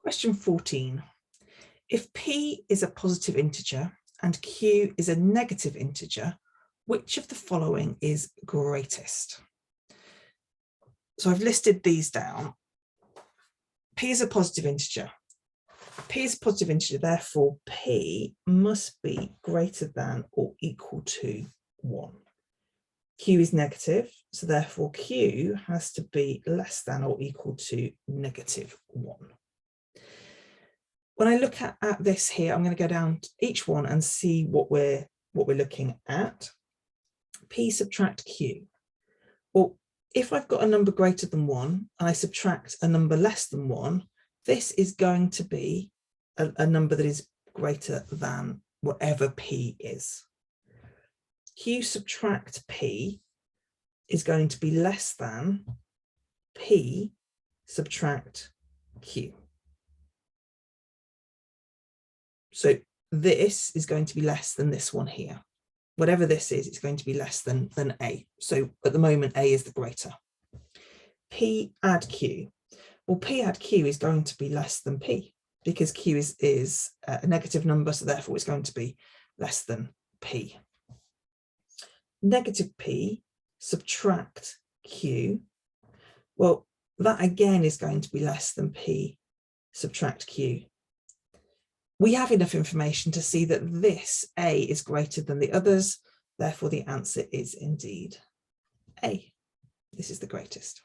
Question 14. If P is a positive integer and Q is a negative integer, which of the following is greatest? So I've listed these down. P is a positive integer. P is a positive integer, therefore P must be greater than or equal to 1. Q is negative, so therefore Q has to be less than or equal to negative 1. When I look at this here, I'm going to go down to each one and see what we're looking at. P subtract Q. Well, if I've got a number greater than 1 and I subtract a number less than 1, this is going to be a number that is greater than whatever P is. Q subtract P is going to be less than P subtract Q. So this is going to be less than this one here. Whatever this is, it's going to be less than A. So at the moment, A is the greater. P add Q. Well, P add Q is going to be less than P because Q is a negative number, so therefore it's going to be less than P. Negative P subtract Q. Well, that again is going to be less than P subtract Q. We have enough information to see that this A is greater than the others, therefore the answer is indeed A. This is the greatest.